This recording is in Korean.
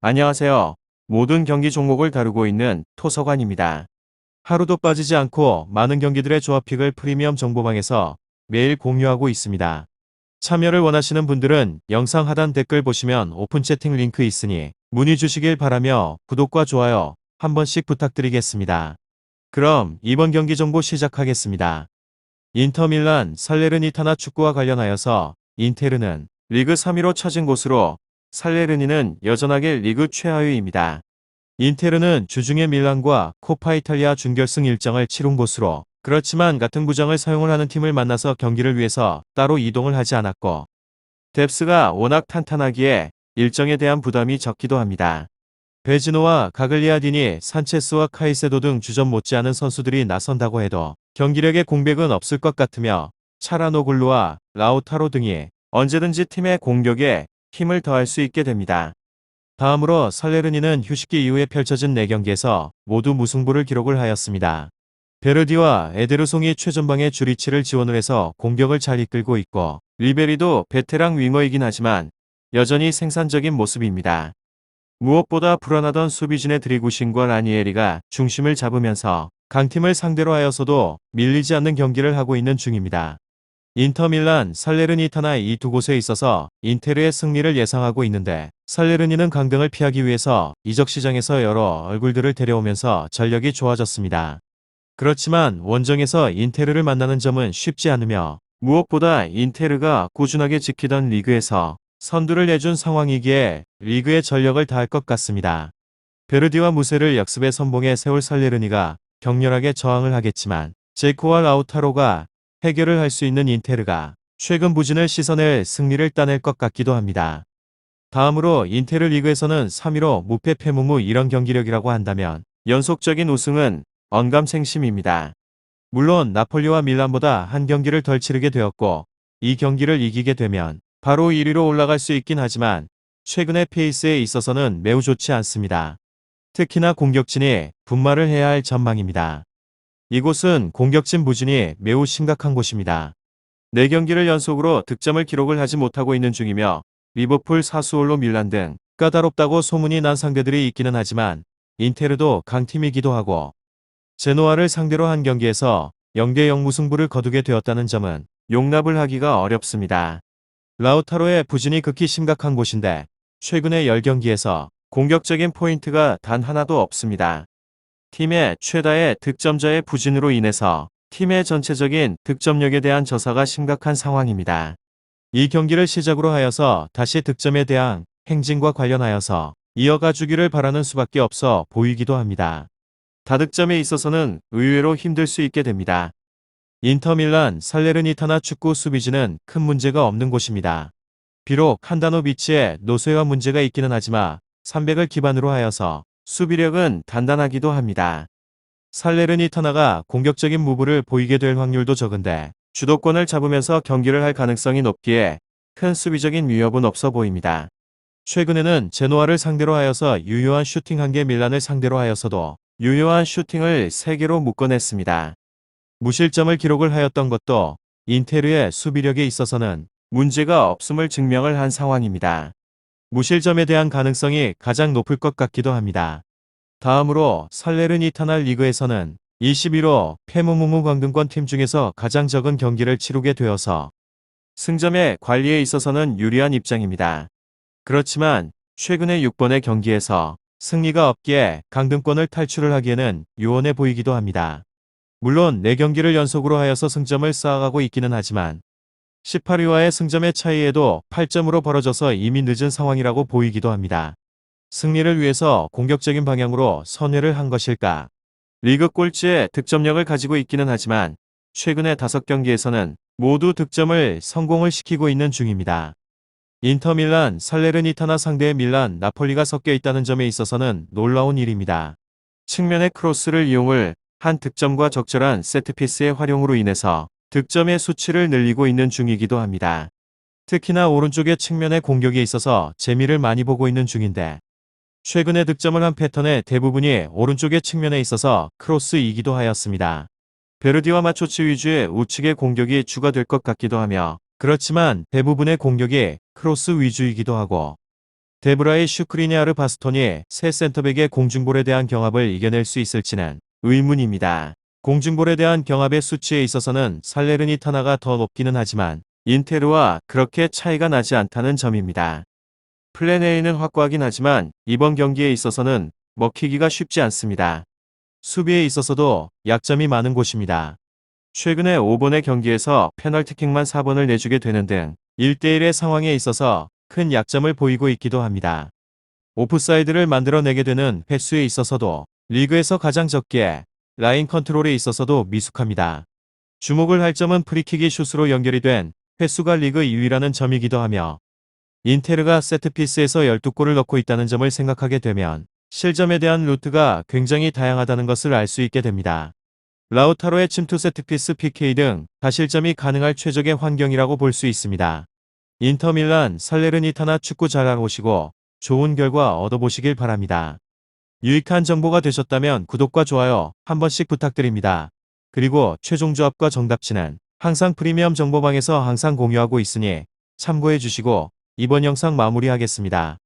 안녕하세요. 모든 경기 종목을 다루고 있는 토서관입니다. 하루도 빠지지 않고 많은 경기들의 조합픽을 프리미엄 정보방에서 매일 공유하고 있습니다. 참여를 원하시는 분들은 영상 하단 댓글 보시면 오픈 채팅 링크 있으니 문의 주시길 바라며 구독과 좋아요 한 번씩 부탁드리겠습니다. 그럼 이번 경기 정보 시작하겠습니다. 인터밀란 살레르니타나 축구와 관련하여서 인테르는 리그 3위로 처진 곳으로 살레르니는 여전하게 리그 최하위입니다. 인테르는 주중에 밀란과 코파 이탈리아 준결승 일정을 치른 곳으로 그렇지만 같은 구장을 사용을 하는 팀을 만나서 경기를 위해서 따로 이동을 하지 않았고 뎁스가 워낙 탄탄하기에 일정에 대한 부담이 적기도 합니다. 베지노와 가글리아디니, 산체스와 카이세도 등 주전 못지않은 선수들이 나선다고 해도 경기력의 공백은 없을 것 같으며 차라노글루와 라우타로 등이 언제든지 팀의 공격에 힘을 더할 수 있게 됩니다. 다음으로 살레르니는 휴식기 이후에 펼쳐진 4경기에서 모두 무승부를 기록을 하였습니다. 베르디와 에데르송이 최전방에 주리치를 지원을 해서 공격을 잘 이끌고 있고 리베리도 베테랑 윙어이긴 하지만 여전히 생산적인 모습입니다. 무엇보다 불안하던 수비진의 드리구신과 라니에리가 중심을 잡으면서 강팀을 상대로 하여서도 밀리지 않는 경기를 하고 있는 중입니다. 인터밀란, 살레르니타나 이 두 곳에 있어서 인테르의 승리를 예상하고 있는데 살레르니는 강등을 피하기 위해서 이적 시장에서 여러 얼굴들을 데려오면서 전력이 좋아졌습니다. 그렇지만 원정에서 인테르를 만나는 점은 쉽지 않으며 무엇보다 인테르가 꾸준하게 지키던 리그에서 선두를 내준 상황이기에 리그의 전력을 다할 것 같습니다. 베르디와 무세를 역습의 선봉에 세울 살레르니가 격렬하게 저항을 하겠지만 제코와 라우타로가 해결을 할 수 있는 인테르가 최근 부진을 씻어낼 승리를 따낼 것 같기도 합니다. 다음으로 인테르 리그에서는 3위로 무패 패무무 이런 경기력이라고 한다면 연속적인 우승은 언감생심입니다. 물론 나폴리와 밀란보다 한 경기를 덜 치르게 되었고 이 경기를 이기게 되면 바로 1위로 올라갈 수 있긴 하지만 최근의 페이스에 있어서는 매우 좋지 않습니다. 특히나 공격진이 분발을 해야 할 전망입니다. 이곳은 공격진 부진이 매우 심각한 곳입니다. 4경기를 연속으로 득점을 기록을 하지 못하고 있는 중이며 리버풀, 사수올로, 밀란 등 까다롭다고 소문이 난 상대들이 있기는 하지만 인테르도 강팀이기도 하고 제노아를 상대로 한 경기에서 0대0 무승부를 거두게 되었다는 점은 용납을 하기가 어렵습니다. 라우타로의 부진이 극히 심각한 곳인데 최근의 10경기에서 공격적인 포인트가 단 하나도 없습니다. 팀의 최다의 득점자의 부진으로 인해서 팀의 전체적인 득점력에 대한 저사가 심각한 상황입니다. 이 경기를 시작으로 하여서 다시 득점에 대한 행진과 관련하여서 이어가 주기를 바라는 수밖에 없어 보이기도 합니다. 다득점에 있어서는 의외로 힘들 수 있게 됩니다. 인터밀란, 살레르니타나 축구 수비진은 큰 문제가 없는 곳입니다. 비록 한다노비치의 노쇠화 문제가 있기는 하지만 300을 기반으로 하여서 수비력은 단단하기도 합니다. 살레르니타나가 공격적인 무브를 보이게 될 확률도 적은데 주도권을 잡으면서 경기를 할 가능성이 높기에 큰 수비적인 위협은 없어 보입니다. 최근에는 제노아를 상대로 하여서 유효한 슈팅 1개, 밀란을 상대로 하여서도 유효한 슈팅을 3개로 묶어냈습니다. 무실점을 기록을 하였던 것도 인테르의 수비력에 있어서는 문제가 없음을 증명을 한 상황입니다. 무실점에 대한 가능성이 가장 높을 것 같기도 합니다. 다음으로 살레르니타나 리그에서는 21호 패무무무 강등권 팀 중에서 가장 적은 경기를 치르게 되어서 승점의 관리에 있어서는 유리한 입장입니다. 그렇지만 최근의 6번의 경기에서 승리가 없기에 강등권을 탈출을 하기에는 유언해 보이기도 합니다. 물론 4경기를 연속으로 하여서 승점을 쌓아가고 있기는 하지만 18위와의 승점의 차이에도 8점으로 벌어져서 이미 늦은 상황이라고 보이기도 합니다. 승리를 위해서 공격적인 방향으로 선회를 한 것일까? 리그 꼴찌의 득점력을 가지고 있기는 하지만 최근의 5경기에서는 모두 득점을 성공을 시키고 있는 중입니다. 인터밀란, 살레르니타나 상대의 밀란, 나폴리가 섞여 있다는 점에 있어서는 놀라운 일입니다. 측면의 크로스를 이용을 한 득점과 적절한 세트피스의 활용으로 인해서 득점의 수치를 늘리고 있는 중이기도 합니다. 특히나 오른쪽의 측면의 공격에 있어서 재미를 많이 보고 있는 중인데 최근에 득점을 한 패턴의 대부분이 오른쪽의 측면에 있어서 크로스이기도 하였습니다. 베르디와 마초치 위주의 우측의 공격이 주가 될 것 같기도 하며 그렇지만 대부분의 공격이 크로스 위주이기도 하고 데브라이 슈크리니아르 바스톤이 새 센터백의 공중볼에 대한 경합을 이겨낼 수 있을지는 의문입니다. 공중볼에 대한 경합의 수치에 있어서는 살레르니타나가 더 높기는 하지만 인테르와 그렇게 차이가 나지 않다는 점입니다. 플랜 A는 확고하긴 하지만 이번 경기에 있어서는 먹히기가 쉽지 않습니다. 수비에 있어서도 약점이 많은 곳입니다. 최근에 5번의 경기에서 페널티킥만 4번을 내주게 되는 등 1대1의 상황에 있어서 큰 약점을 보이고 있기도 합니다. 오프사이드를 만들어내게 되는 횟수에 있어서도 리그에서 가장 적게 라인 컨트롤에 있어서도 미숙합니다. 주목을 할 점은 프리킥이 슛으로 연결이 된 횟수가 리그 2위라는 점이기도 하며 인테르가 세트피스에서 12골을 넣고 있다는 점을 생각하게 되면 실점에 대한 루트가 굉장히 다양하다는 것을 알 수 있게 됩니다. 라우타로의 침투 세트피스 PK 등 다실점이 가능할 최적의 환경이라고 볼 수 있습니다. 인터밀란 살레르니타나 축구 잘 알아보시고 좋은 결과 얻어보시길 바랍니다. 유익한 정보가 되셨다면 구독과 좋아요 한 번씩 부탁드립니다. 그리고 최종 조합과 정답치는 항상 프리미엄 정보방에서 항상 공유하고 있으니 참고해 주시고 이번 영상 마무리하겠습니다.